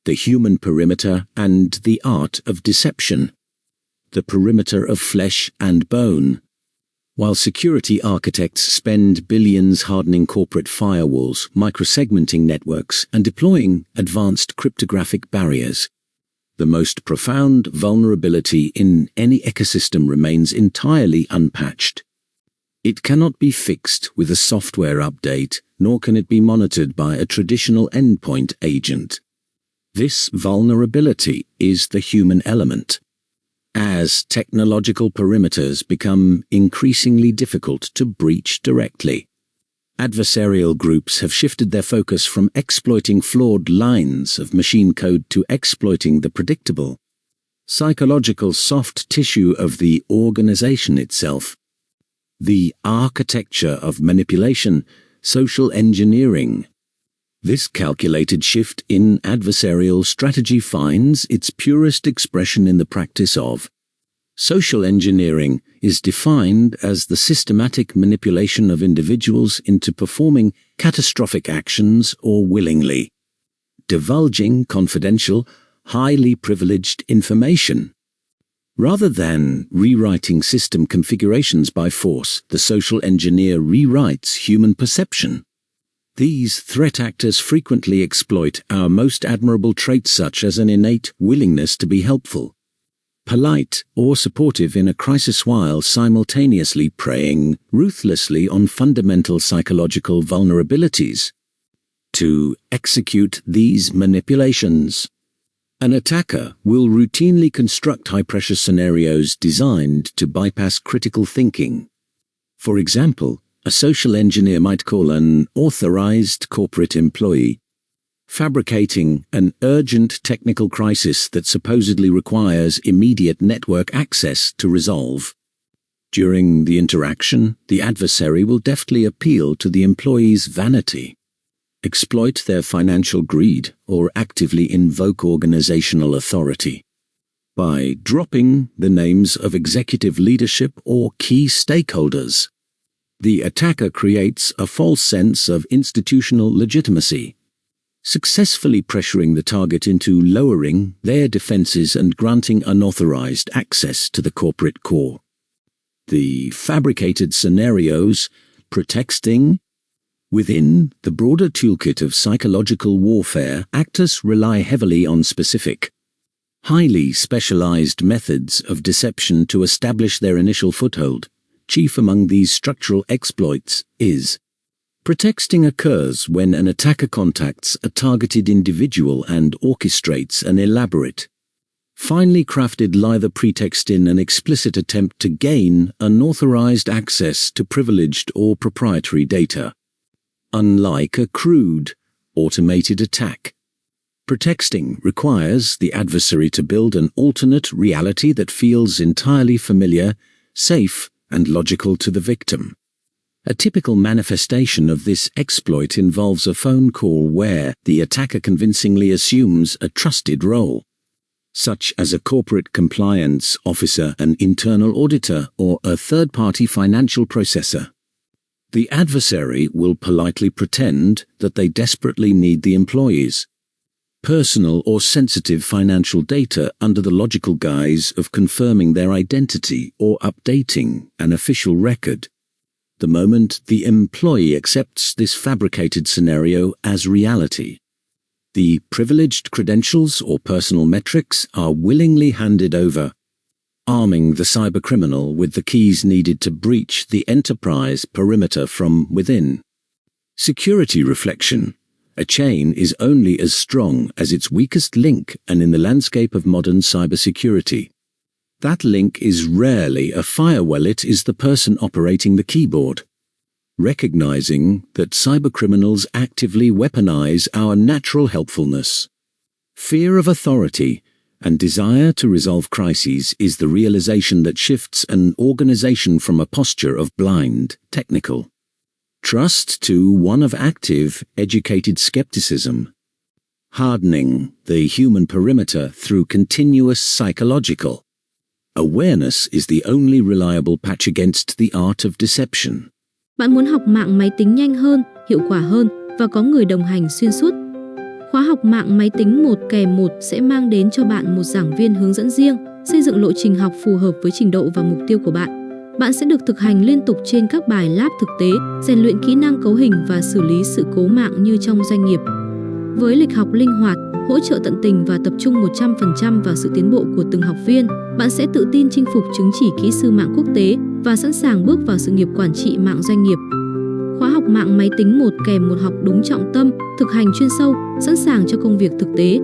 The human perimeter and the art of deception. The perimeter of flesh and bone. While security architects spend billions hardening corporate firewalls, microsegmenting networks, and deploying advanced cryptographic barriers, the most profound vulnerability in any ecosystem remains entirely unpatched. It cannot be fixed with a software update, nor can it be monitored by a traditional endpoint agent. This vulnerability is the human element. As technological perimeters become increasingly difficult to breach directly, adversarial groups have shifted their focus from exploiting flawed lines of machine code to exploiting the predictable, psychological soft tissue of the organization itself. The architecture of manipulation, social engineering. This calculated shift in adversarial strategy finds its purest expression in the practice of social engineering is defined as the systematic manipulation of individuals into performing catastrophic actions or willingly divulging confidential, highly privileged information. Rather than rewriting system configurations by force, the social engineer rewrites human perception. These threat actors frequently exploit our most admirable traits, such as an innate willingness to be helpful, polite, or supportive in a crisis, while simultaneously preying ruthlessly on fundamental psychological vulnerabilities. To execute these manipulations, an attacker will routinely construct high-pressure scenarios designed to bypass critical thinking. For example, a social engineer might call an authorized corporate employee, fabricating an urgent technical crisis that supposedly requires immediate network access to resolve. During the interaction, the adversary will deftly appeal to the employee's vanity, exploit their financial greed, or actively invoke organizational authority. By dropping the names of executive leadership or key stakeholders, the attacker creates a false sense of institutional legitimacy, successfully pressuring the target into lowering their defenses and granting unauthorized access to the corporate core. The fabricated scenarios, pretexting. Within the broader toolkit of psychological warfare, actors rely heavily on specific, highly specialized methods of deception to establish their initial foothold. Chief among these structural exploits is pretexting. Occurs when an attacker contacts a targeted individual and orchestrates an elaborate, finely crafted lie pretext in an explicit attempt to gain unauthorized access to privileged or proprietary data. Unlike a crude, automated attack, pretexting requires the adversary to build an alternate reality that feels entirely familiar, safe, and logical to the victim. A typical manifestation of this exploit involves a phone call where the attacker convincingly assumes a trusted role, such as a corporate compliance officer, an internal auditor, or a third-party financial processor. The adversary will politely pretend that they desperately need the employee's personal or sensitive financial data under the logical guise of confirming their identity or updating an official record. The moment the employee accepts this fabricated scenario as reality, the privileged credentials or personal metrics are willingly handed over, arming the cybercriminal with the keys needed to breach the enterprise perimeter from within. Security reflection. A chain is only as strong as its weakest link, and in the landscape of modern cybersecurity, that link is rarely a firewall, it is the person operating the keyboard. Recognizing that cybercriminals actively weaponize our natural helpfulness, fear of authority, and desire to resolve crises is the realization that shifts an organization from a posture of blind, technical trust to one of active, educated skepticism, hardening the human perimeter through continuous psychological awareness is the only reliable patch against the art of deception. Bạn muốn học mạng máy tính nhanh hơn, hiệu quả hơn và có người đồng hành xuyên suốt. Khóa học mạng máy tính 1-1 sẽ mang đến cho bạn một giảng viên hướng dẫn riêng, xây dựng lộ trình học phù hợp với trình độ và mục tiêu của bạn. Bạn sẽ được thực hành liên tục trên các bài lab thực tế, rèn luyện kỹ năng cấu hình và xử lý sự cố mạng như trong doanh nghiệp. Với lịch học linh hoạt, hỗ trợ tận tình và tập trung 100% vào sự tiến bộ của từng học viên, bạn sẽ tự tin chinh phục chứng chỉ kỹ sư mạng quốc tế và sẵn sàng bước vào sự nghiệp quản trị mạng doanh nghiệp. Khóa học mạng máy tính 1-1 học đúng trọng tâm, thực hành chuyên sâu, sẵn sàng cho công việc thực tế.